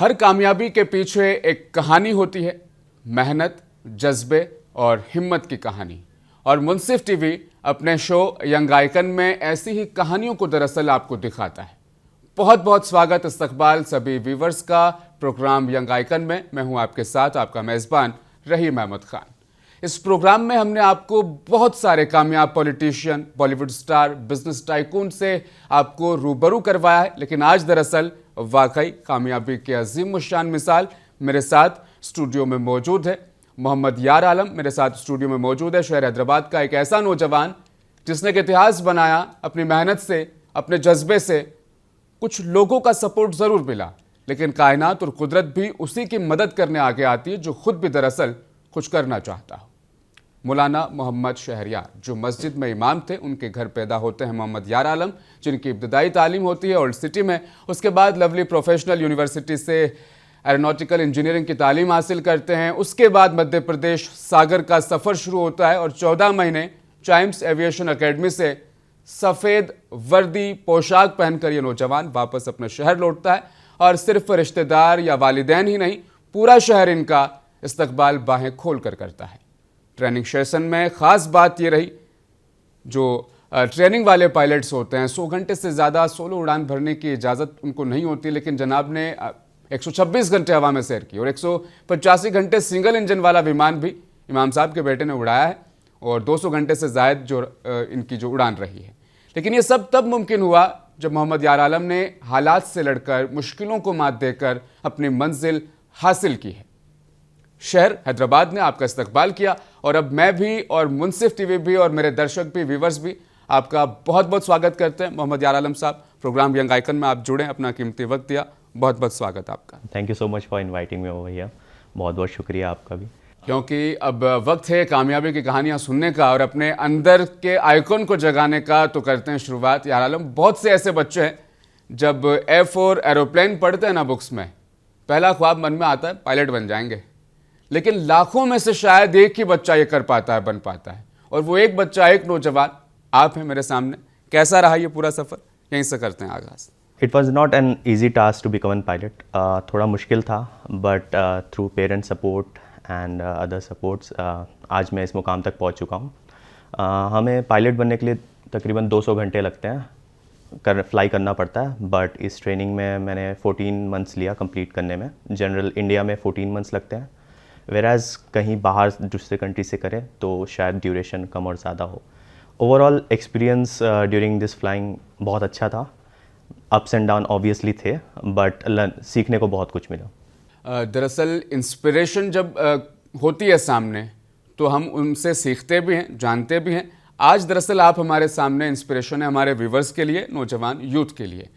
हर कामयाबी के पीछे एक कहानी होती है, मेहनत, जज्बे और हिम्मत की कहानी। और मुंसिफ टीवी अपने शो यंग आइकन में ऐसी ही कहानियों को दरअसल आपको दिखाता है। बहुत बहुत स्वागत, इस्तकबाल सभी व्यूवर्स का प्रोग्राम यंग आइकन में। मैं हूं आपके साथ आपका मेज़बान रहीम अहमद खान। इस प्रोग्राम में हमने आपको बहुत सारे कामयाब politician, Bollywood star, business tycoon से आपको रूबरू करवाया है। लेकिन आज दरअसल वाकई कामयाबी के अजीम शान मिसाल मेरे साथ स्टूडियो में मौजूद है। मोहम्मद यार आलम मेरे साथ स्टूडियो में मौजूद है। शहर हैदराबाद का एक ऐसा नौजवान जिसने एक इतिहास बनाया अपनी मेहनत से, अपने जज्बे से। कुछ लोगों का सपोर्ट जरूर मिला, लेकिन कायनात और कुदरत भी उसी की मदद करने आगे आती है जो खुद भी दरअसल कुछ करना चाहता हो। मौलाना मोहम्मद शहरयार जो मस्जिद में इमाम थे, उनके घर पैदा होते हैं मोहम्मद यार आलम, जिनकी इब्तदाई तालीम होती है ओल्ड सिटी में। उसके बाद लवली प्रोफेशनल यूनिवर्सिटी से एरोनॉटिकल इंजीनियरिंग की तालीम हासिल करते हैं। उसके बाद मध्य प्रदेश सागर का सफ़र शुरू होता है और 14 महीने चाइम्स एविएशन अकेडमी से सफ़ेद वर्दी पोशाक पहनकर ये नौजवान वापस अपने शहर लौटता है। और सिर्फ रिश्तेदार या वालिदैन ही नहीं, पूरा शहर इनका इस्तकबाल बाहें खोल कर करता है। ट्रेनिंग सेशन में ख़ास बात ये रही, जो ट्रेनिंग वाले पायलट्स होते हैं 100 घंटे से ज़्यादा सोलो उड़ान भरने की इजाज़त उनको नहीं होती, लेकिन जनाब ने 126 घंटे हवा में सैर की और 185 घंटे सिंगल इंजन वाला विमान भी इमाम साहब के बेटे ने उड़ाया है और 200 घंटे से ज़ायद जो इनकी जो उड़ान रही है। लेकिन ये सब तब मुमकिन हुआ जब मोहम्मद यार आलम ने हालात से लड़कर, मुश्किलों को मात देकर अपनी मंजिल हासिल की है। शहर हैदराबाद ने आपका इस्तकबाल किया और अब मैं भी और मुंसिफ टीवी भी और मेरे दर्शक भी, व्यूवर्स भी आपका बहुत बहुत स्वागत करते हैं। मोहम्मद यार आलम साहब, प्रोग्राम यंग आइकन में आप जुड़े, अपना कीमती वक्त दिया, बहुत बहुत स्वागत आपका। Thank you so much for inviting me over here. बहुत बहुत शुक्रिया आपका भी, क्योंकि अब वक्त है कामयाबी की कहानियां सुनने का और अपने अंदर के आइकॉन को जगाने का। तो करते हैं शुरुआत। यार आलम, बहुत से ऐसे बच्चे हैं जब F4 एरोप्लेन पढ़ते हैं ना बुक्स में, पहला ख्वाब मन में आता है पायलट बन जाएंगे। लेकिन लाखों में से शायद एक ही बच्चा ये कर पाता है, बन पाता है, और वो एक बच्चा, एक नौजवान आप हैं मेरे सामने। कैसा रहा ये पूरा सफ़र? यहीं से करते हैं आगाज़। It was not an easy task to become an pilot. थोड़ा मुश्किल था, but through parents support and other supports आज मैं इस मुकाम तक पहुंच चुका हूं। हमें पायलट बनने के लिए तकरीबन 200 घंटे लगते हैं, फ्लाई करना पड़ता है, बट इस ट्रेनिंग में मैंने 14 मंथ्स लिया कंप्लीट करने में। जनरल इंडिया में 14 मंथ्स लगते हैं, वेराज कहीं बाहर दूसरे कंट्री से करें तो शायद ड्यूरेशन कम और ज़्यादा हो। Overall experience during this flying बहुत अच्छा था। अप्स एंड डाउन ऑब्वियसली थे, बट सीखने को बहुत कुछ मिला। दरअसल इंस्पिरेशन जब होती है सामने तो हम उनसे सीखते भी हैं, जानते भी हैं। आज दरअसल आप हमारे सामने इंस्पिरेशन है, हमारे व्यूवर्स के लिए, नौजवान यूथ के लिए।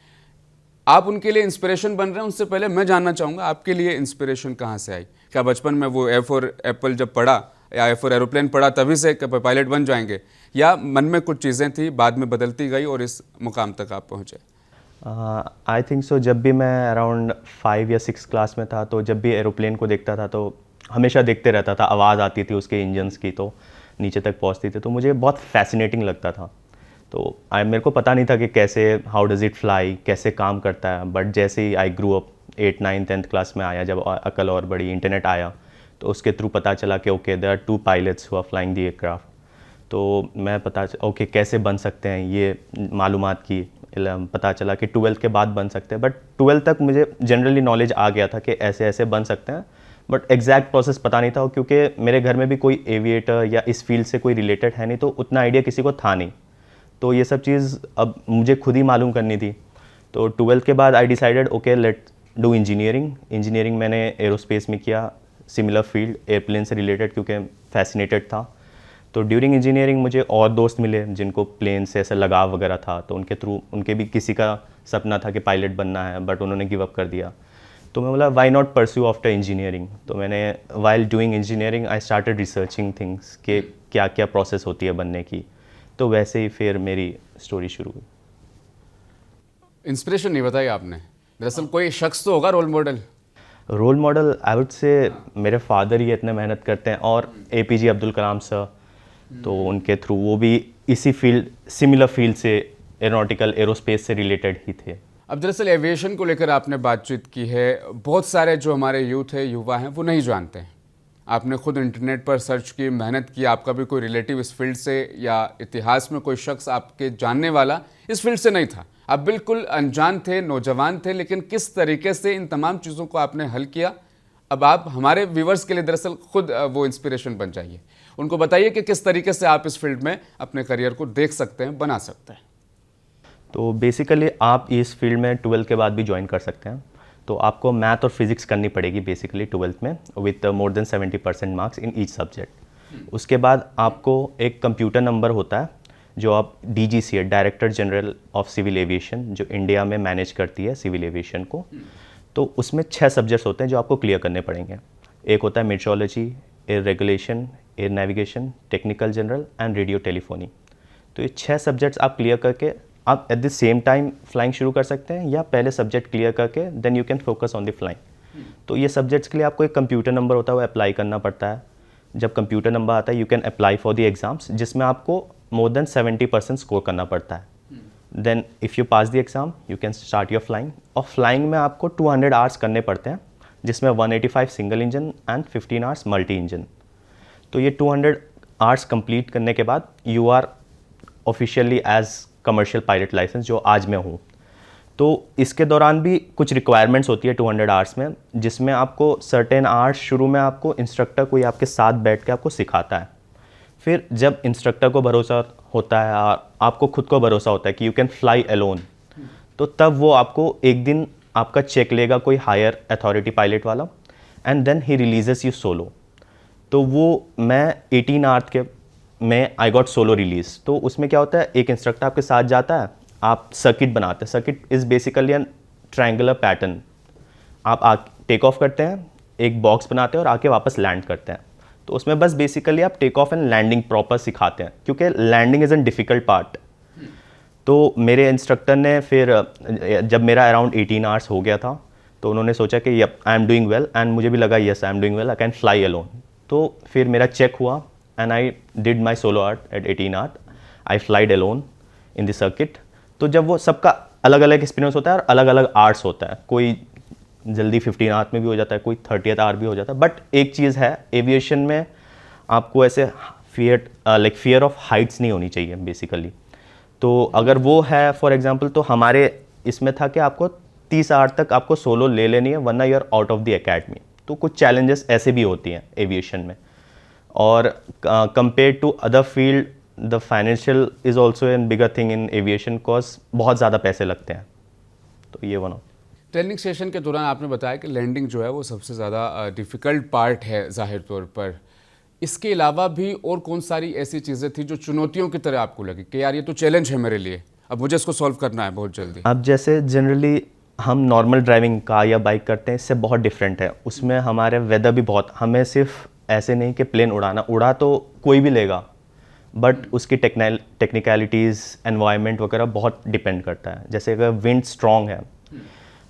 आप उनके लिए इंस्पिरेशन बन रहे हैं। उनसे पहले मैं जानना चाहूँगा आपके लिए इंस्पिरेशन कहाँ से आई? क्या बचपन में वो F4 एप्पल जब पढ़ा या F4 एरोप्लेन पढ़ा तभी से पायलट बन जाएंगे, या मन में कुछ चीज़ें थी बाद में बदलती गई और इस मुकाम तक आप पहुँचे? I think so. जब भी मैं अराउंड 5 या 6 क्लास में था, तो जब भी एरोप्लेन को देखता था तो हमेशा देखते रहता था। आवाज़ आती थी उसके इंजन्स की तो नीचे तक पहुंचती थी, तो मुझे बहुत फैसिनेटिंग लगता था। तो मेरे को पता नहीं था कि कैसे, हाउ डज़ इट फ्लाई, कैसे काम करता है। बट जैसे ही आई ग्रू अप 8, 9, 10th क्लास में आया, जब अकल और बड़ी, इंटरनेट आया, तो उसके थ्रू पता चला कि okay there are 2 pilots who are flying the aircraft. तो मैं ओके कैसे बन सकते हैं, ये मालूमात की पता चला कि 12th के बाद बन सकते हैं। बट 12th तक मुझे जनरली नॉलेज आ गया था कि ऐसे ऐसे बन सकते हैं, बट एग्जैक्ट प्रोसेस पता नहीं था, क्योंकि मेरे घर में भी कोई एविएटर या इस फील्ड से कोई रिलेटेड है नहीं, तो उतना आइडिया किसी को था नहीं। तो ये सब चीज़ अब मुझे खुद ही मालूम करनी थी। तो 12th के बाद I decided okay let do engineering मैंने एरोस्पेस में किया, सिमिलर फील्ड, एयरप्लेन से रिलेटेड, क्योंकि फैसिनेटेड था। तो ड्यूरिंग इंजीनियरिंग मुझे और दोस्त मिले जिनको प्लेन से ऐसा लगाव वगैरह था, तो उनके थ्रू, उनके भी किसी का सपना था कि पायलट बनना है, बट उन्होंने गिव अप कर दिया। तो मैं बोला why not pursue after engineering. तो मैंने while doing engineering I started researching things कि क्या क्या प्रोसेस होती है बनने की। तो वैसे ही फिर मेरी स्टोरी शुरू हुई। इंस्पिरेशन नहीं बताई आपने, दरअसल कोई शख्स तो होगा role model? Role model I would say मेरे फादर ही इतने मेहनत करते हैं, और APJ अब्दुल कलाम सर, तो उनके थ्रू, वो भी इसी फील्ड, सिमिलर फील्ड से, एरोनॉटिकल एरोस्पेस से रिलेटेड ही थे। अब दरअसल एविएशन को लेकर आपने बातचीत की है, बहुत सारे जो हमारे यूथ है, युवा हैं, वो नहीं जानते हैं। आपने खुद इंटरनेट पर सर्च की, मेहनत की, आपका भी कोई रिलेटिव इस फील्ड से या इतिहास में कोई शख्स आपके जानने वाला इस फील्ड से नहीं था। आप बिल्कुल अनजान थे, नौजवान थे, लेकिन किस तरीके से इन तमाम चीज़ों को आपने हल किया। अब आप हमारे व्यूवर्स के लिए दरअसल खुद वो इंस्पिरेशन बन जाइए, उनको बताइए कि किस तरीके से आप इस फील्ड में अपने करियर को देख सकते हैं, बना सकते हैं। तो बेसिकली आप इस फील्ड में 12th के बाद भी ज्वाइन कर सकते हैं। तो आपको मैथ और फिजिक्स करनी पड़ेगी बेसिकली 12th में with more than 70% marks in each subject. उसके बाद आपको एक कंप्यूटर नंबर होता है जो आप DGCA, director general of civil aviation, जो इंडिया में मैनेज करती है सिविल एविएशन को। तो उसमें 6 सब्जेक्ट्स होते हैं जो आपको क्लियर करने पड़ेंगे। एक होता है metrology, air regulation, air navigation, technical general and radio telephony. तो ये 6 सब्जेक्ट्स आप क्लियर करके आप at the same time flying शुरू कर सकते हैं, या पहले सब्जेक्ट क्लियर करके then you can focus on the flying. तो ये सब्जेक्ट्स के लिए आपको एक कंप्यूटर नंबर होता है, वो अप्लाई करना पड़ता है। जब कंप्यूटर नंबर आता है you can apply for the exams, जिसमें आपको मोर देन 70% स्कोर करना पड़ता है। Then if you pass the exam you can start your flying. और फ्लाइंग में आपको 200 आवर्स करने पड़ते हैं, जिसमें 185 single engine and 15 hours multi engine. तो ये 200 आवर्स कंप्लीट करने के बाद you are officially as commercial pilot licence, जो आज मैं हूँ। तो इसके दौरान भी कुछ रिक्वायरमेंट्स होती है 200 आवर्स में, जिसमें आपको सर्टेन आवर्स शुरू में आपको इंस्ट्रक्टर कोई आपके साथ बैठ के आपको सिखाता है। फिर जब इंस्ट्रक्टर को भरोसा होता है और आपको खुद को भरोसा होता है कि यू कैन फ्लाई अलोन, तो तब वो आपको एक दिन आपका चेक लेगा कोई हायर अथॉरिटी पायलट वाला, and then he releases you solo. तो वो मैं 18 आवर्स के में आई गॉट सोलो रिलीज। तो उसमें क्या होता है, एक इंस्ट्रक्टर आपके साथ जाता है, आप सर्किट बनाते हैं। Circuit is basically an triangular pattern. आप टेक ऑफ करते हैं, एक बॉक्स बनाते हैं और आके वापस लैंड करते हैं। तो उसमें बस बेसिकली आप take off and landing proper सिखाते हैं, क्योंकि landing is an difficult part. तो मेरे इंस्ट्रक्टर ने फिर जब मेरा अराउंड 18 आवर्स हो गया था, तो उन्होंने सोचा कि yup I am doing well, and मुझे भी लगा yes I am doing well, I can fly alone. तो फिर मेरा चेक हुआ and I did my solo art at 18 hours. I flied alone in the circuit. तो जब वो सबका अलग अलग एक्सपीरियंस होता है और अलग अलग आर्ट्स होता है, कोई जल्दी 15 आवर्स में भी हो जाता है, कोई 30th आवर भी हो जाता है। बट एक चीज़ है, एविएशन में आपको ऐसे फियर ऑफ हाइट्स नहीं होनी चाहिए बेसिकली। तो अगर वो है फॉर एग्जांपल, तो हमारे इसमें था कि आपको 30 आवर तक आपको सोलो ले लेनी है, वरना you are out of the academy. तो कुछ चैलेंजेस ऐसे भी होती हैं एविएशन में। और compare to other field, the financial is also an bigger thing in aviation, cause बहुत ज़्यादा पैसे लगते हैं। तो ये वन। ट्रेनिंग सेशन के दौरान आपने बताया कि लैंडिंग जो है वो सबसे ज़्यादा डिफ़िकल्ट पार्ट है ज़ाहिर तौर पर। इसके अलावा भी और कौन सारी ऐसी चीज़ें थी जो चुनौतियों की तरह आपको लगी कि यार ये तो चैलेंज है मेरे लिए, अब मुझे इसको सॉल्व करना है बहुत जल्दी? अब जैसे जनरली हम नॉर्मल ड्राइविंग कार या बाइक करते हैं, इससे बहुत डिफरेंट है। उसमें हमारे वेदर भी बहुत, हमें सिर्फ ऐसे नहीं कि प्लेन उड़ा तो कोई भी लेगा, बट उसकी टेक्निकलिटीज़, एनवायरनमेंट वगैरह बहुत डिपेंड करता है। जैसे अगर विंड स्ट्रॉन्ग है,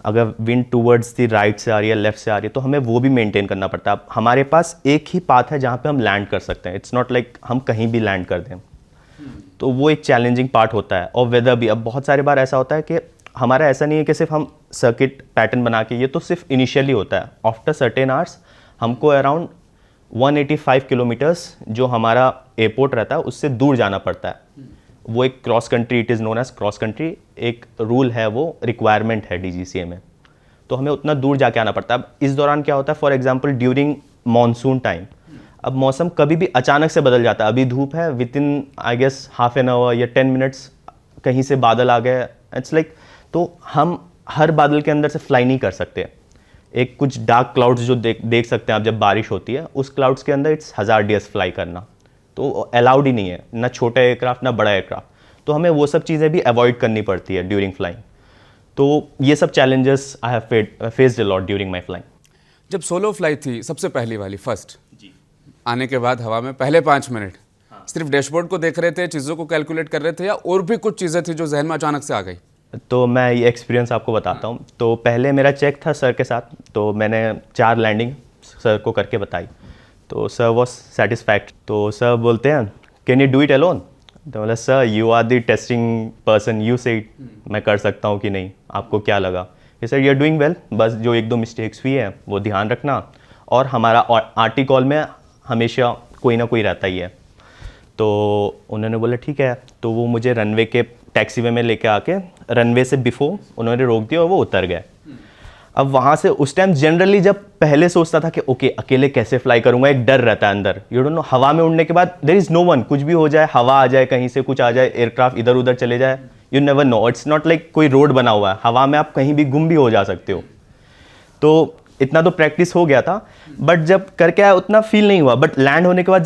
अगर विंड टूवर्ड्स द राइट से आ रही है, लेफ्ट से आ रही है, तो हमें वो भी मेंटेन करना पड़ता है। अब हमारे पास एक ही पाथ है जहाँ पे हम लैंड कर सकते हैं, इट्स नॉट लाइक हम कहीं भी लैंड कर दें। तो वो एक चैलेंजिंग पार्ट होता है। और वेदर भी, अब बहुत सारी बार ऐसा होता है कि हमारा ऐसा नहीं है कि सिर्फ हम सर्किट पैटर्न बना के, ये तो सिर्फ इनिशियली होता है। आफ्टर सर्टेन आवर्स हमको अराउंड 185 किलोमीटर्स जो हमारा एयरपोर्ट रहता है उससे दूर जाना पड़ता है। वो एक cross country, it is known as cross country, एक रूल है, वो रिक्वायरमेंट है DGCA में। तो हमें उतना दूर जाके आना पड़ता है। अब इस दौरान क्या होता है, for example during monsoon time, अब मौसम कभी भी अचानक से बदल जाता है। अभी धूप है, within I guess half an hour या 10 मिनट्स कहीं से बादल आ गए, इट्स लाइक, तो हम हर बादल के अंदर से फ्लाई नहीं कर सकते। एक कुछ डार्क क्लाउड्स जो देख सकते हैं आप जब बारिश होती है, उस क्लाउड्स के अंदर इट्स हज़ार्डियस फ्लाई करना, तो अलाउड ही नहीं है, ना छोटा एयरक्राफ्ट ना बड़ा एयरक्राफ्ट। तो हमें वो सब चीज़ें भी अवॉइड करनी पड़ती है ड्यूरिंग फ्लाइंग। तो ये सब challenges I have faced a lot during my flying. जब सोलो फ्लाइट थी सबसे पहली वाली, फर्स्ट आने के बाद हवा में पहले 5 मिनट सिर्फ डैशबोर्ड को देख रहे थे, चीज़ों को कैलकुलेट कर रहे थे, या और भी कुछ चीज़ें थी जो जहन में अचानक से आ गई? तो मैं ये एक्सपीरियंस आपको बताता हूँ। तो पहले मेरा चेक था सर के साथ, तो मैंने 4 लैंडिंग सर को करके बताई, तो सर वॉज सेटिस्फैक्ट। तो सर बोलते हैं can you do it alone? तो बोला sir you are the testing person, you say मैं कर सकता हूँ कि नहीं, आपको क्या लगा? कि sir you are doing well, बस जो एक दो मिस्टेक्स हुई है वो ध्यान रखना, और हमारा आरटी कॉल में हमेशा कोई ना कोई रहता ही है। तो उन्होंने बोला ठीक है। तो वो मुझे रनवे के टैक्सी वे में लेके आके रनवे से बिफोर उन्होंने रोक दिया और वो उतर गए। अब वहाँ से उस टाइम जनरली जब पहले सोचता था कि ओके अकेले कैसे फ्लाई करूँगा, एक डर रहता है अंदर, यू डोंट नो। हवा में उड़ने के बाद देयर इज़ नो वन, कुछ भी हो जाए, हवा आ जाए कहीं से, कुछ आ जाए, एयरक्राफ्ट इधर उधर चले जाए, you never know. It's not like कोई रोड बना हुआ है, हवा में आप कहीं भी गुम भी हो जा सकते हो। तो इतना तो प्रैक्टिस हो गया था, बट जब करके आया उतना फील नहीं हुआ। बट लैंड होने के बाद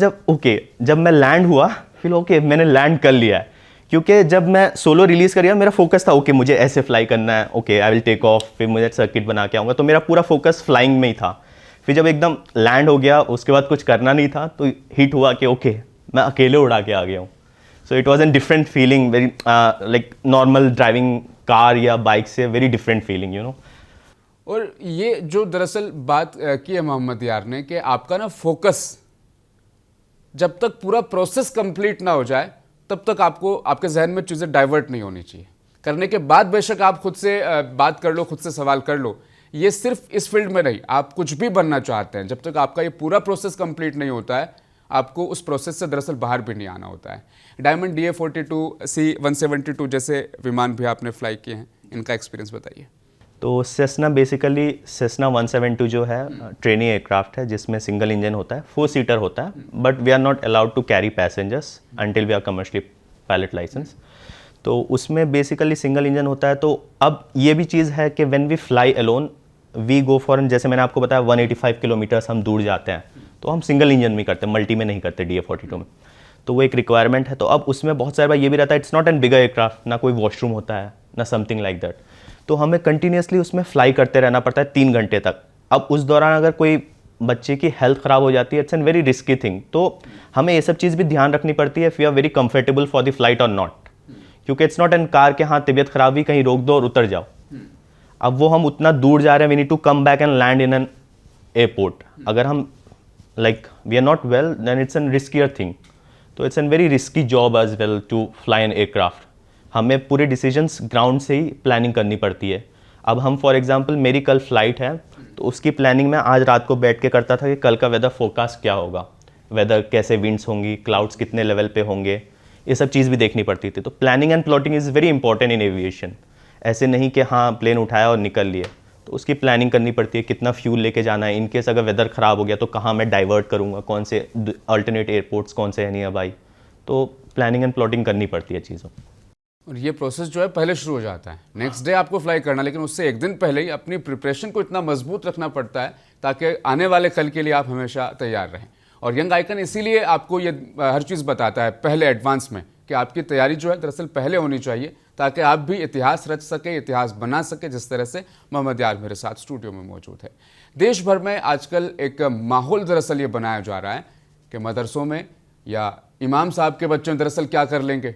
जब मैं लैंड हुआ, फिर ओके मैंने लैंड कर लिया है। क्योंकि जब मैं सोलो रिलीज़ कर गया, मेरा फोकस था ओके मुझे ऐसे फ्लाई करना है, okay I will take off, फिर मुझे सर्किट बना के आऊँगा। तो मेरा पूरा फोकस फ्लाइंग में ही था। फिर जब एकदम लैंड हो गया, उसके बाद कुछ करना नहीं था, तो हिट हुआ कि ओके मैं अकेले उड़ा के आ गया हूँ। So it was an different feeling, very like normal driving car या बाइक से very different feeling, you know. और ये जो दरअसल बात की है मोहम्मद यार ने कि आपका ना फोकस जब तक पूरा प्रोसेस कंप्लीट ना हो जाए तब तक आपको आपके जहन में चीज़ें डाइवर्ट नहीं होनी चाहिए। करने के बाद बेशक आप खुद से बात कर लो, खुद से सवाल कर लो। ये सिर्फ इस फील्ड में नहीं, आप कुछ भी बनना चाहते हैं, जब तक आपका ये पूरा प्रोसेस कंप्लीट नहीं होता है, आपको उस प्रोसेस से दरअसल बाहर भी नहीं आना होता है। डायमंड DA-42C-172 जैसे विमान भी आपने फ्लाई किए हैं, इनका एक्सपीरियंस बताइए। तो सेस्ना बेसिकली सेस्ना 172 जो है ट्रेनिंग एयरक्राफ्ट है, जिसमें सिंगल इंजन होता है, 4 सीटर होता है, but we are not allowed to carry passengers until we are commercially pilot licence. तो उसमें बेसिकली सिंगल इंजन होता है। तो अब ये भी चीज़ है कि when we fly alone we go for, जैसे मैंने आपको बताया 185 किलोमीटर्स हम दूर जाते हैं, तो हम सिंगल इंजन में करते हैं, मल्टी में नहीं करते DA-42 में। तो वो एक रिक्वायरमेंट है। तो अब उसमें बहुत सारे बार ये भी रहता है, it's not N bigger aircraft, ना कोई वॉशरूम होता है ना समथिंग लाइक दैट। तो हमें कंटिन्यूसली उसमें फ्लाई करते रहना पड़ता है 3 घंटे तक। अब उस दौरान अगर कोई बच्चे की हेल्थ ख़राब हो जाती है, it's an very risky thing. तो हमें ये सब चीज़ भी ध्यान रखनी पड़ती है, if you are very comfortable for the flight or not. क्योंकि इट्स नॉट एन कार के हाँ तबीयत खराब हुई कहीं रोक दो और उतर जाओ। अब वो हम उतना दूर जा रहे हैं, we need to come back and land in an airport. अगर हम like we are not well, then it's an riskier thing. तो it's an very risky job as well to fly an aircraft. हमें पूरे decisions ground से ही planning करनी पड़ती है। अब हम फॉर एग्जांपल मेरी कल फ्लाइट है, तो उसकी प्लानिंग मैं आज रात को बैठ के करता था कि कल का वेदर फोरकास्ट क्या होगा, वेदर कैसे विंड्स होंगी, क्लाउड्स कितने लेवल पे होंगे, ये सब चीज़ भी देखनी पड़ती थी। तो planning and plotting is very important in aviation. ऐसे नहीं कि हाँ प्लेन उठाया और निकल लिए, तो उसकी प्लानिंग करनी पड़ती है, कितना फ्यूल लेके जाना है, इनकेस अगर वेदर ख़राब हो गया तो कहाँ मैं डाइवर्ट करूँगा, कौन से अल्टरनेट एयरपोर्ट्स कौन से हैं नियर बाई। तो प्लानिंग एंड प्लॉटिंग करनी पड़ती है चीज़ों। और ये प्रोसेस जो है पहले शुरू हो जाता है, नेक्स्ट डे आपको फ्लाई करना, लेकिन उससे एक दिन पहले ही अपनी प्रिपरेशन को इतना मजबूत रखना पड़ता है ताकि आने वाले कल के लिए आप हमेशा तैयार रहें। और यंग आइकन इसीलिए आपको ये हर चीज़ बताता है पहले एडवांस में कि आपकी तैयारी जो है दरअसल पहले होनी चाहिए, ताकि आप भी इतिहास रच सके, इतिहास बना सके, जिस तरह से मोहम्मद यार मेरे साथ स्टूडियो में मौजूद है। देश भर में आजकल एक माहौल दरअसल ये बनाया जा रहा है कि मदरसों में या इमाम साहब के बच्चों दरअसल क्या कर लेंगे,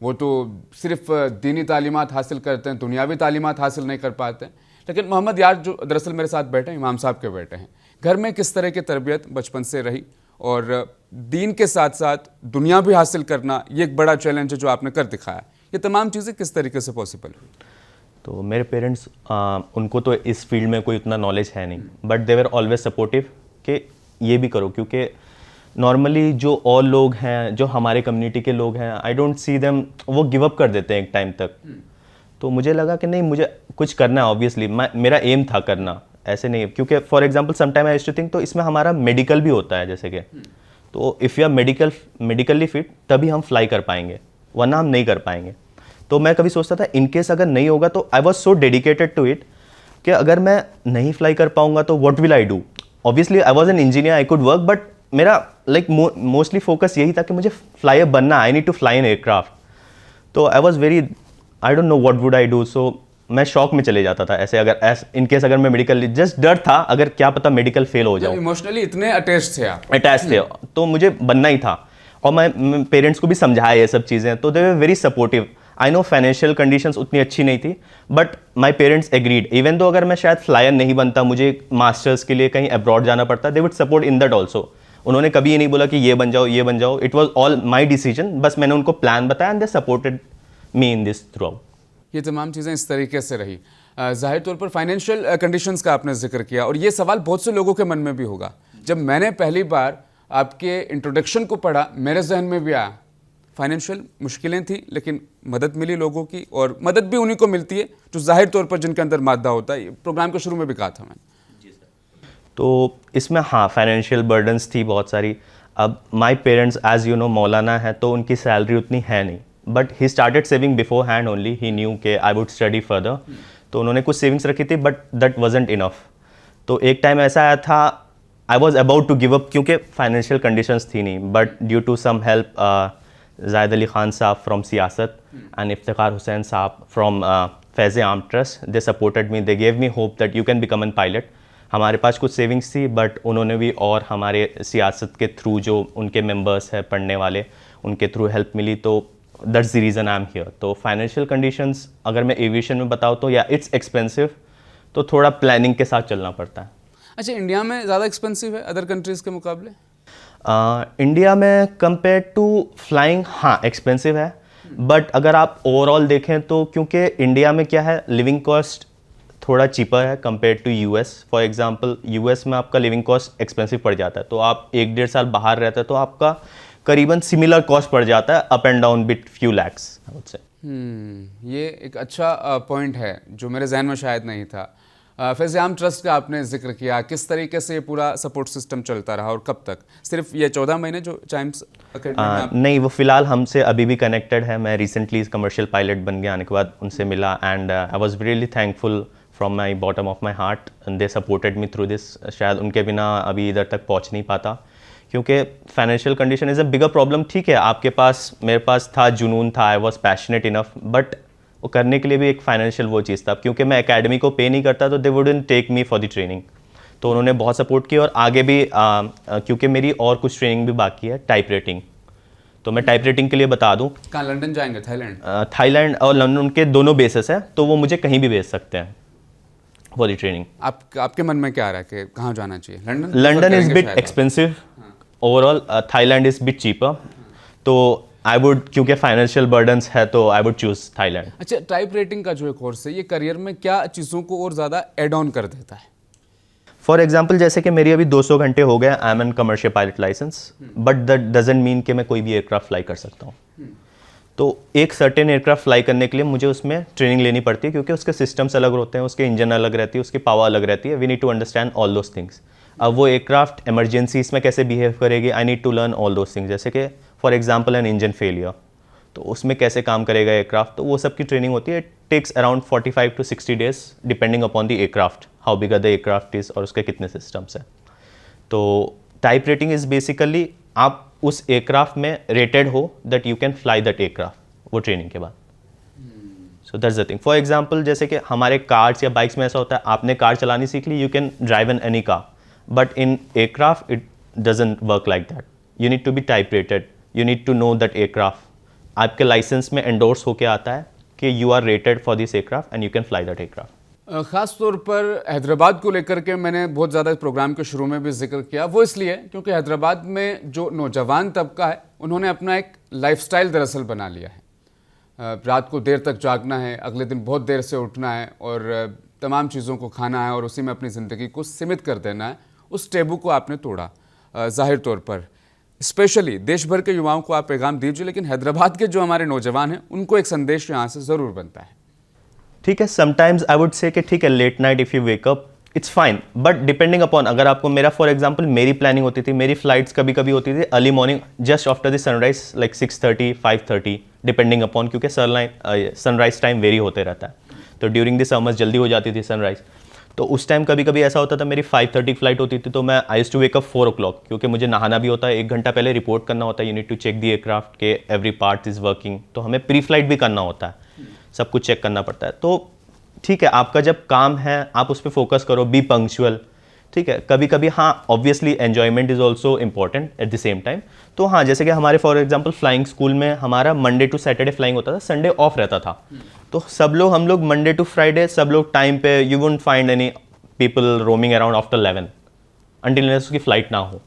वो तो सिर्फ दीनी तालीमात हासिल करते हैं, दुनियावी तालीमात हासिल नहीं कर पाते हैं। लेकिन मोहम्मद यार जो दरअसल मेरे साथ बैठे हैं, इमाम साहब के बेटे हैं। घर में किस तरह की तरबियत बचपन से रही और दीन के साथ साथ दुनिया भी हासिल करना, ये एक बड़ा चैलेंज है जो आपने कर दिखाया। ये तमाम चीज़ें किस तरीके से पॉसिबल हुई? तो मेरे पेरेंट्स उनको तो इस फील्ड में कोई उतना नॉलेज है नहीं, but they were always supportive कि ये भी करो। क्योंकि नॉर्मली जो और लोग हैं, जो हमारे कम्युनिटी के लोग हैं, आई डोंट सी देम, वो गिव अप कर देते हैं एक टाइम तक। तो मुझे लगा कि नहीं, मुझे कुछ करना है। ऑब्वियसली मेरा एम था करना, ऐसे नहीं। क्योंकि for example some time I used to think, तो इसमें हमारा मेडिकल भी होता है जैसे कि, तो if you are medically fit तभी हम फ्लाई कर पाएंगे, वरना हम नहीं कर पाएंगे। तो मैं कभी सोचता था इनकेस अगर नहीं होगा, तो I was so dedicated to it कि अगर मैं नहीं फ्लाई कर पाऊंगा तो what will I do. Obviously I was an engineer, I could work, but मेरा लाइक मोस्टली फोकस यही था कि मुझे फ्लायर बनना, I need to fly an aircraft. तो I was very, I don't know what would I do. So मैं shock में चले जाता था ऐसे, अगर इनकेस अगर मैं मेडिकल, जस्ट डर था अगर क्या पता मेडिकल फेल हो जाऊँ। इमोशनली इतने अटैच थे आप? अटैच थे, तो मुझे बनना ही था। और मैं पेरेंट्स को भी समझाया ये सब चीज़ें, तो they were very supportive. I know financial conditions उतनी अच्छी नहीं थी, but my parents agreed. Even तो अगर मैं शायद फ्लायर नहीं बनता, मुझे मास्टर्स के लिए कहीं अब्रॉड जाना पड़ता, they would support in that also. उन्होंने कभी ये नहीं बोला कि ये बन जाओ ये बन जाओ, it was all my decision, बस मैंने उनको प्लान बताया and they supported me in this through out. ये तमाम चीज़ें इस तरीके से रही। जाहिर तौर पर फाइनेंशियल कंडीशंस का आपने जिक्र किया और ये सवाल बहुत से लोगों के मन में भी होगा। जब मैंने पहली बार आपके इंट्रोडक्शन को पढ़ा, मेरे जहन में भी आया फाइनेंशियल मुश्किलें थी, लेकिन मदद मिली लोगों की, और मदद भी उन्हीं को मिलती है जो जाहिर तौर पर जिनके अंदर मादा होता है। प्रोग्राम के शुरू में भी कहा था मैंने। तो इसमें हाँ फाइनेंशियल बर्डन्स थी बहुत सारी। अब my parents as you know मौलाना है, तो उनकी सैलरी उतनी है नहीं, but he started saving beforehand only, he knew के आई वुड स्टडी फर्दर, तो उन्होंने कुछ सेविंग्स रखी थी बट दैट वाजंट इनफ। तो एक टाइम ऐसा आया था I was about to give up क्योंकि फाइनेंशियल कंडीशंस थी नहीं, but due to some help Zaid Ali Khan साहब फ्रॉम सियासत एंड इफ्तिखार हुसैन साहब फ्रॉम फैज़ आम trust, they supported me, they gave me hope that you can become an pilot. हमारे पास कुछ सेविंग्स थी बट उन्होंने भी और हमारे सियासत के थ्रू जो उनके मेंबर्स हैं पढ़ने वाले, उनके थ्रू हेल्प मिली, तो that's the reason I am here. तो फाइनेंशियल कंडीशंस अगर मैं एविएशन में बताऊँ तो या इट्स एक्सपेंसिव, तो थोड़ा प्लानिंग के साथ चलना पड़ता है। अच्छा, इंडिया में ज़्यादा एक्सपेंसिव है अदर कंट्रीज़ के मुकाबले? इंडिया में कंपेयर टू फ्लाइंग हाँ एक्सपेंसिव है, बट अगर आप ओवरऑल देखें तो क्योंकि इंडिया में क्या है, लिविंग कॉस्ट थोड़ा चीपर है compare to US. For example US में आपका लिविंग कॉस्ट एक्सपेंसिव पड़ जाता है, तो आप 1-1.5 साल बाहर रहते हैं तो आपका करीबन सिमिलर कॉस्ट पड़ जाता है, up and down bit few lakhs I would से। ये एक अच्छा पॉइंट है जो मेरे जहन में शायद नहीं था। फैज़ आम ट्रस्ट का आपने जिक्र किया, किस तरीके से ये पूरा सपोर्ट सिस्टम चलता रहा और कब तक? सिर्फ ये 14 महीने जो चाइम्स अकेडमी? नहीं, वो फ़िलहाल हमसे अभी भी कनेक्टेड है। मैं रिसेंटली कमर्शियल पायलट बन गया, आने के बाद उनसे मिला and I was really thankful from my bottom of my heart and they supported me through this. शायद उनके बिना अभी इधर तक पहुँच नहीं पाता क्योंकि financial condition is a bigger problem. ठीक है, आपके पास, मेरे पास था जुनून था, I was passionate enough, but वो करने के लिए भी एक फाइनेंशियल वो चीज़ था, क्योंकि मैं एकेडमी को पे नहीं करता तो they wouldn't take me for the training. तो उन्होंने बहुत सपोर्ट किया और आगे भी क्योंकि मेरी और कुछ ट्रेनिंग भी बाकी है, टाइप रेटिंग, तो मैं टाइप रेटिंग के लिए बता दूं, कहाँ लंदन जाएंगे? थाईलैंड? थाईलैंड और लंदन के दोनों बेसिस है, तो वो मुझे कहीं भी भेज सकते हैं फॉर द ट्रेनिंग। आपके मन में क्या आ रहा है कि कहाँ जाना चाहिए? London? London is bit expensive overall, Thailand is bit cheaper, तो आई वुड, क्योंकि फाइनेंशियल बर्डन्स है तो आई वुड चूज थाईलैंड। अच्छा, टाइप रेटिंग का जो एक कोर्स है, ये करियर में क्या चीज़ों को और ज़्यादा एड ऑन कर देता है? फॉर एग्जाम्पल जैसे कि मेरी अभी 200 घंटे हो गए, I am an commercial pilot licence, but that doesn't mean कि मैं कोई भी एयरक्राफ्ट फ्लाई कर सकता हूँ। तो एक सर्टेन एयरक्राफ्ट फ्लाई करने के लिए मुझे उसमें ट्रेनिंग लेनी पड़ती है, क्योंकि उसके सिस्टम्स अलग होते हैं, उसके इंजन अलग रहती है, उसकी पावर अलग रहती है। We need to understand all those things. अब वो एयरक्राफ्ट इमरजेंसीज में कैसे बिहेव करेगी, I need to learn all those things. जैसे कि for example an engine failure, तो उसमें कैसे काम करेगा एयरक्राफ्ट, तो वो सब की ट्रेनिंग होती है। It takes around 45 to 60 days depending upon the aircraft, how big the aircraft is और उसके कितने सिस्टम्स हैं। तो टाइप रेटिंग इज़ बेसिकली आप उस एयरक्राफ्ट में रेटेड हो that you can fly that aircraft, वो ट्रेनिंग के बाद। So that's the thing. For example जैसे कि हमारे कार्स या बाइक्स में ऐसा होता है, आपने कार चलानी सीख ली, you can drive an any car, but in aircraft it doesn't work like that. You need to be type rated, you need to know that aircraft, आपके लाइसेंस में एंडोर्स होके आता है कि you are rated for this aircraft and you can fly that aircraft. ख़ास तौर पर हैदराबाद को लेकर के मैंने बहुत ज़्यादा प्रोग्राम के शुरू में भी जिक्र किया, वो इसलिए क्योंकि हैदराबाद में जो नौजवान तबका है, उन्होंने अपना एक लाइफस्टाइल दरअसल बना लिया है। रात को देर तक जागना है, अगले दिन बहुत देर से उठना है और तमाम चीज़ों को खाना है और उसी में अपनी ज़िंदगी को सीमित कर देना है। उस टेबू को आपने तोड़ा। जाहिर तौर पर स्पेशली देश भर के युवाओं को आप पैगाम दीजिए, लेकिन हैदराबाद के जो हमारे नौजवान हैं उनको एक संदेश यहाँ से ज़रूर बनता है। ठीक है, समटाइम्स आई वुड से कि ठीक है, late night if you wake up it's fine, but depending upon, अगर आपको, मेरा फॉर एग्जांपल मेरी प्लानिंग होती थी, मेरी फ्लाइट्स कभी कभी होती थी early morning just after the sunrise, like 6:30 5:30 depending upon, क्योंकि सनराइज टाइम वेरी होते रहता है। तो ड्यूरिंग द समर्स जल्दी हो जाती थी सनराइज, तो उस टाइम कभी कभी ऐसा होता था मेरी 5:30 फ्लाइट होती थी, तो मैं I used to wake up 4 o'clock, क्योंकि मुझे नहाना भी होता है, 1 घंटा पहले रिपोर्ट करना होता है, you need to check the aircraft के एवरी पार्ट इज़ वर्किंग, तो हमें प्री फ्लाइट भी करना होता है, सब कुछ चेक करना पड़ता है। तो ठीक है, आपका जब काम है आप उस पर फोकस करो, बी पंक्चुअल। ठीक है, कभी कभी हाँ obviously enjoyment is also important eight the same time. तो हाँ, जैसे कि हमारे फॉर एग्जांपल फ्लाइंग स्कूल में हमारा मंडे टू सैटरडे फ्लाइंग होता था, संडे ऑफ रहता था, तो सब लोग, हम लोग मंडे टू फ्राइडे सब लोग टाइम पे, you wouldn't find any people roaming around after 11 until उसकी फ्लाइट ना हो।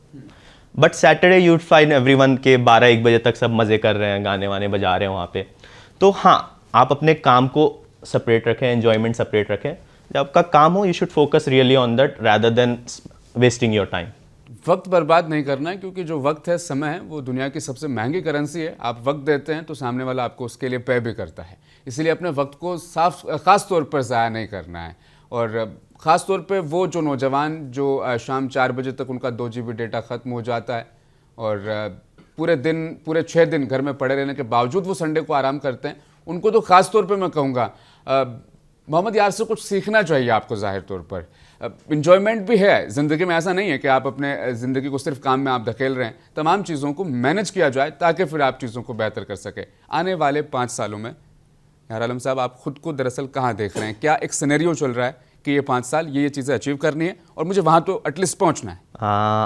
But Saturday you'd find everyone के 12-1 बजे तक सब मज़े कर रहे हैं, गाने वाने बजा रहे हैं वहाँ पे। तो हाँ, आप अपने काम को सेपरेट रखें, एन्जॉयमेंट सेपरेट रखें। जब आपका काम हो, you should focus really on that rather than wasting your time. वक्त बर्बाद नहीं करना है, क्योंकि जो वक्त है, समय है, वो दुनिया की सबसे महंगी करेंसी है। आप वक्त देते हैं तो सामने वाला आपको उसके लिए पे भी करता है। इसलिए अपने वक्त को ख़ास तौर पर ज़ाया नहीं करना है। और ख़ास तौर पे वो जो नौजवान जो शाम 4 बजे तक उनका 2 GB डेटा ख़त्म हो जाता है और पूरे 6 दिन घर में पड़े रहने के बावजूद वो संडे को आराम करते हैं, उनको तो ख़ास तौर पे मैं कहूँगा मोहम्मद यार से कुछ सीखना चाहिए आपको। ज़ाहिर तौर पर इंजॉयमेंट भी है ज़िंदगी में, ऐसा नहीं है कि आप अपने ज़िंदगी को सिर्फ काम में आप धकेल रहे हैं। तमाम चीज़ों को मैनेज किया जाए ताकि फिर आप चीज़ों को बेहतर कर सके। आने वाले 5 सालों में यार आलम साहब, आप खुद को दरअसल कहाँ देख रहे हैं? क्या एक सिनेरियो चल रहा है कि ये 5 साल ये चीज़ें अचीव करनी है और मुझे वहाँ तो एटलीस्ट पहुँचना है?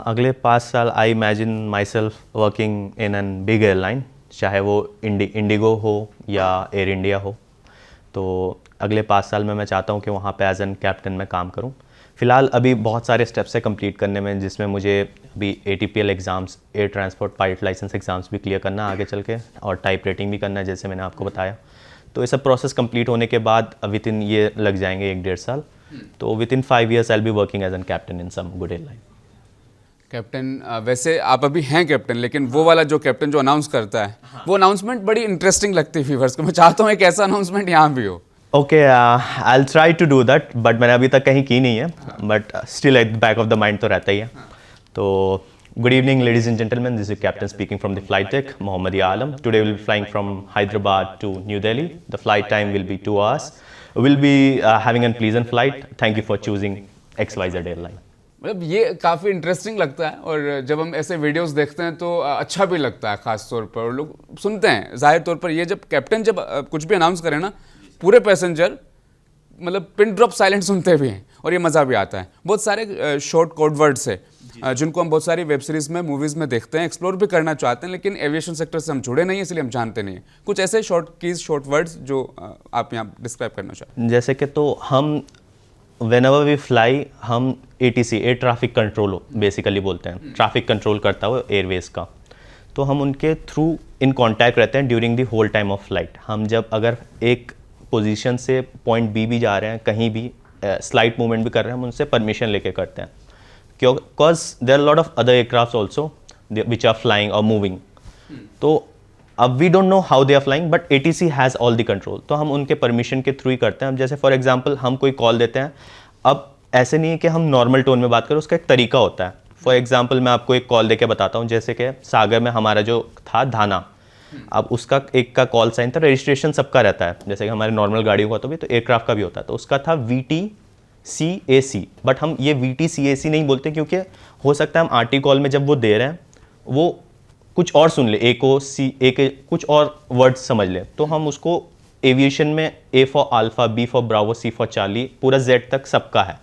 अगले 5 साल I imagine my self working in an big airline, चाहे वो इंडिगो हो या एयर इंडिया हो। तो अगले 5 साल में मैं चाहता हूँ कि वहाँ पे एज एन कैप्टन मैं काम करूँ। फ़िलहाल अभी बहुत सारे स्टेप्स है कंप्लीट करने में, जिसमें मुझे अभी ATPL exams, air transport pilot licence exams भी क्लियर करना है आगे चल के, और टाइप रेटिंग भी करना है जैसे मैंने आपको बताया। तो ये सब प्रोसेस कंप्लीट होने के बाद विद इन ये लग जाएंगे 1-1.5 साल। तो within 5 years I will be working as an captain in some good airline. Captain, वैसे आप अभी हैं कैप्टन, लेकिन वो वाला जो कैप्टन जो अनाउंस करता है, वो अनाउंसमेंट बड़ी इंटरेस्टिंग लगती है व्यूअर्स को। मैं चाहता हूँ एक ऐसा अनाउंसमेंट यहाँ भी हो। Okay, I will try to do that, but मैंने अभी तक कहीं की नहीं है, but still at the back of the mind तो रहता ही है। तो good evening ladies and gentleman, this is captain speaking from the flight deck, Mohammad या Alam. Today will be flying from Hyderabad to New Delhi. The flight time will be 2 hours. We'll be having a pleasant flight. Thank you for choosing XYZ airline. मतलब ये काफ़ी interesting लगता है और जब हम ऐसे वीडियोस देखते हैं तो अच्छा भी लगता है ख़ास तौर पर। और लोग सुनते हैं ज़ाहिर तौर पर, ये जब कैप्टन जब कुछ भी अनाउंस करे ना, पूरे पैसेंजर मतलब पिन ड्रॉप साइलेंट सुनते भी हैं और ये मज़ा भी आता है। बहुत सारे शॉर्ट कोड वर्ड्स है जिनको हम बहुत सारी वेब सीरीज़ में, मूवीज़ में देखते हैं, एक्सप्लोर भी करना चाहते हैं, लेकिन एविएशन सेक्टर से हम जुड़े नहीं हैं, इसलिए हम जानते नहीं हैं। कुछ ऐसे शॉर्ट कीज, शॉर्ट वर्ड्स जो आप यहाँ डिस्क्राइब करना चाहते हैं? जैसे कि तो हम whenever we fly, हम ATC, air traffic control basically बोलते हैं, ट्रैफिक कंट्रोल करता हुआ एयरवेज का। तो हम उनके थ्रू इन कांटेक्ट रहते हैं during the whole time of flight. हम जब अगर एक पोजीशन से पॉइंट B भी जा रहे हैं, कहीं भी स्लाइट मूवमेंट भी कर रहे हैं, हम उनसे परमिशन लेके करते हैं, because there are lot of other aircraft also which are flying और मूविंग। तो अब we don't know how they are flying, but ATC has all the control. तो हम उनके परमिशन के थ्रू ही करते हैं। अब जैसे फॉर एग्जांपल हम कोई कॉल देते हैं, अब ऐसे नहीं है कि हम नॉर्मल टोन में बात करें, उसका एक तरीका होता है। फॉर एग्जांपल मैं आपको एक कॉल देके बताता हूँ, जैसे कि सागर में हमारा जो था धाना, अब उसका एक का कॉल साइन था, रजिस्ट्रेशन सबका रहता है, जैसे कि हमारे नॉर्मल गाड़ियों का तो भी, तो एयरक्राफ्ट का भी होता है। तो उसका था VTCAC, बट हम ये VTCAC नहीं बोलते, क्योंकि हो सकता है हम RT कॉल में जब वो दे रहे हैं वो कुछ और सुन ले, A को C, A के कुछ और वर्ड्स समझ ले, तो हम उसको एविएशन में A for alpha, B for Bravo, C for Charlie, पूरा Z तक सबका है।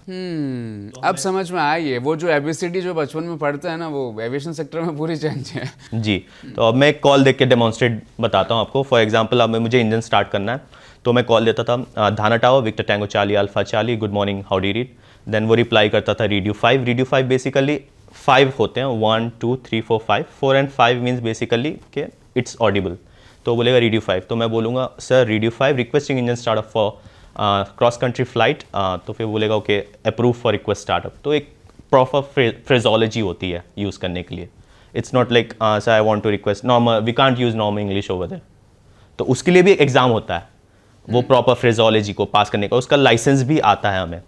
अब समझ में आई है, वो जो ABCD जो बचपन में पढ़ते हैं ना, वो एविएशन सेक्टर में पूरी चेंज है। जी, तो अब मैं एक कॉल देख के डेमोन्स्ट्रेट बताता हूँ आपको। फॉर एग्जांपल अब मुझे इंजन स्टार्ट करना है, तो मैं कॉल देता था Dhana tower, Victor Tango Charlie Alpha Charlie, good morning, how do you read. Then वो रिप्लाई करता था read you 5। Read you 5 basically 5 होते हैं, 1 2 3 4 5, 4 and 5 मीन्स बेसिकली कि इट्स ऑडिबल। तो बोलेगा रीड यू 5, तो मैं बोलूँगा sir read you 5, requesting engine startup for cross country flight. तो फिर बोलेगा okay approve for request startup. तो एक प्रॉपर फ्रेजोलॉजी होती है यूज़ करने के लिए। It's not like sir I want to request normal, we can't use normal English over there. तो उसके लिए भी एक एग्ज़ाम होता है, वो प्रॉपर फ्रेजोलॉजी को पास करने का, उसका लाइसेंस भी आता है हमें,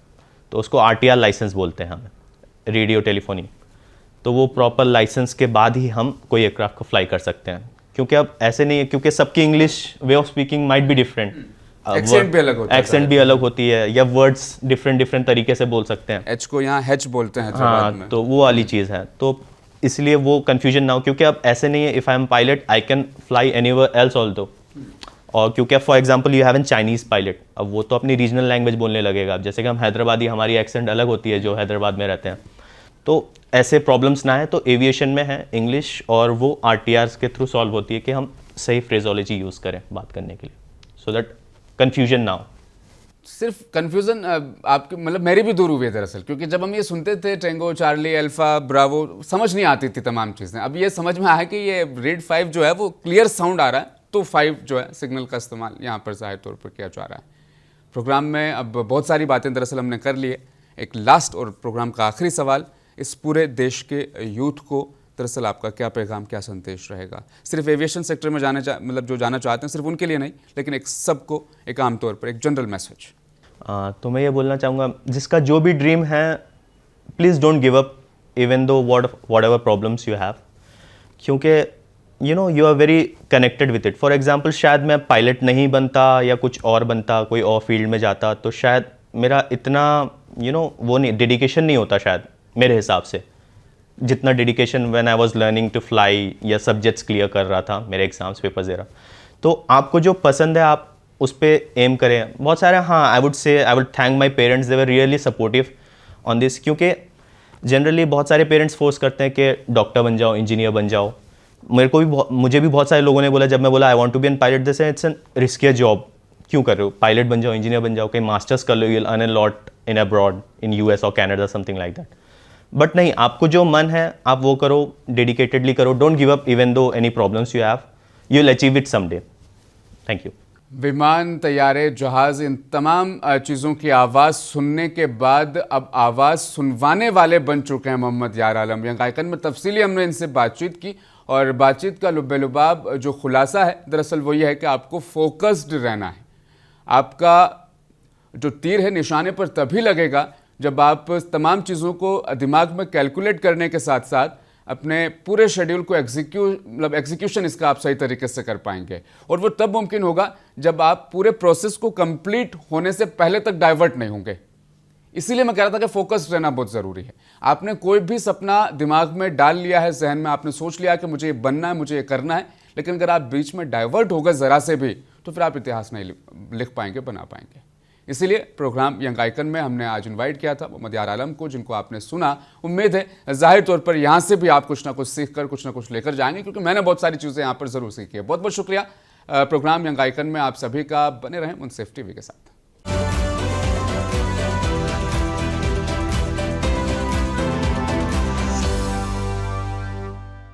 तो उसको RTR लाइसेंस बोलते हैं हमें, रेडियो टेलीफोनी। तो वो प्रॉपर लाइसेंस के बाद ही हम कोई एयरक्राफ्ट को फ्लाई कर सकते हैं, क्योंकि अब ऐसे नहीं है, क्योंकि सबकी English way of speaking might be different, accent भी अलग होता है, एक्सेंट भी अलग होती है, या वर्ड्स डिफरेंट तरीके से बोल सकते हैं। H को यहाँ हेच बोलते हैं हैदराबाद में। हाँ, तो वो वाली चीज़ है, तो इसलिए वो कन्फ्यूजन ना हो, क्योंकि अब ऐसे नहीं है if I am pilot I can fly anywhere else also. और क्योंकि अब for example you have an Chinese pilot, अब वो तो अपनी रीजनल लैंग्वेज बोलने लगेगा। अब जैसे कि हम हैदराबादी, हमारी एक्सेंट अलग होती है जो हैदराबाद में रहते हैं, तो ऐसे प्रॉब्लम्स ना है। तो एविएशन में है इंग्लिश, और वो RTRs के थ्रू सॉल्व होती है कि हम सही फ्रेजोलॉजी यूज़ करें बात करने के लिए, सो दैट कन्फ्यूजन ना हो। सिर्फ कन्फ्यूज़न आपके मतलब मेरी भी दूर हुई है दरअसल, क्योंकि जब हम ये सुनते थे टेंगो, चार्ली, अल्फा, ब्रावो, समझ नहीं आती थी तमाम चीज़ें। अब ये समझ में आया कि ये रीड 5 जो है वो क्लियर साउंड आ रहा है, तो 5 जो है सिग्नल का इस्तेमाल यहाँ पर ज़ाहिर तौर पर किया जा रहा है। प्रोग्राम में अब बहुत सारी बातें दरअसल हमने कर ली है। एक लास्ट और प्रोग्राम का आखिरी सवाल, इस पूरे देश के यूथ को दरअसल आपका क्या पैगाम, क्या संदेश रहेगा? सिर्फ एविएशन सेक्टर में मतलब जो जाना चाहते हैं सिर्फ उनके लिए नहीं, लेकिन एक सबको एक आम तौर पर एक जनरल मैसेज। तो मैं ये बोलना चाहूँगा, जिसका जो भी ड्रीम है, please don't give up even though whatever problems you have, क्योंकि you are very connected with it. For example, शायद मैं पायलट नहीं बनता या कुछ और बनता, कोई और फील्ड में जाता, तो शायद मेरा इतना वो नहीं, डेडिकेशन नहीं होता शायद मेरे हिसाब से, जितना dedication when I was learning to fly या सब्जेक्ट्स क्लियर कर रहा था, मेरे एग्जाम्स पेपर्स दे रहा। तो आपको जो पसंद है आप उस पर एम करें। बहुत सारे, हाँ, I would thank my parents, they were really supportive on this, क्योंकि जनरली बहुत सारे पेरेंट्स फोर्स करते हैं कि डॉक्टर बन जाओ, इंजीनियर बन जाओ। मुझे भी बहुत सारे लोगों ने बोला, जब मैं बोला I want to be an pilot, this it's an riskier job, क्यों कर रहे हो, पायलट बन जाओ, इंजीनियर बन जाओ, कहीं मास्टर्स कर लो, you will earn a lot in abroad, in US और Canada, something like that. But नहीं, आपको जो मन है आप वो करो, डेडिकेटेडली करो, डोंट गिव अप इवन दो any problems you have, you will achieve it someday. Thank you. विमान, तैयारे, जहाज़, इन तमाम चीज़ों की आवाज़ सुनने के बाद अब आवाज़ सुनवाने वाले बन चुके हैं मोहम्मद यार आलम। यंग आइकन में तफसीली हमने इनसे बातचीत की और बातचीत का लुब्बे-लुबाब जो खुलासा है दरअसल वो ये है कि आपको फोकस्ड रहना है। आपका जो तीर है निशाने पर तभी लगेगा जब आप तमाम चीज़ों को दिमाग में कैलकुलेट करने के साथ साथ अपने पूरे शेड्यूल को एग्जीक्यूशन इसका आप सही तरीके से कर पाएंगे। और वो तब मुमकिन होगा जब आप पूरे प्रोसेस को कंप्लीट होने से पहले तक डाइवर्ट नहीं होंगे। इसीलिए मैं कह रहा था कि फोकस्ड रहना बहुत ज़रूरी है। आपने कोई भी सपना दिमाग में डाल लिया है, जहन में आपने सोच लिया कि मुझे ये बनना है, मुझे ये करना है, लेकिन अगर आप बीच में डाइवर्ट हो गए ज़रा से भी, तो फिर आप इतिहास नहीं लिख पाएंगे, बना पाएंगे। इसीलिए प्रोग्राम यंग आइकन में हमने आज इनवाइट किया था मोहम्मद यार आलम को, जिनको आपने सुना। उम्मीद है जाहिर तौर पर यहाँ से भी आप कुछ ना कुछ सीख कर कुछ ना कुछ लेकर जाएंगे, क्योंकि मैंने बहुत सारी चीज़ें यहाँ पर ज़रूर सीखी है। बहुत बहुत शुक्रिया। प्रोग्राम यंग आइकन में आप सभी का। बने रहें मुंसिफ टीवी के साथ।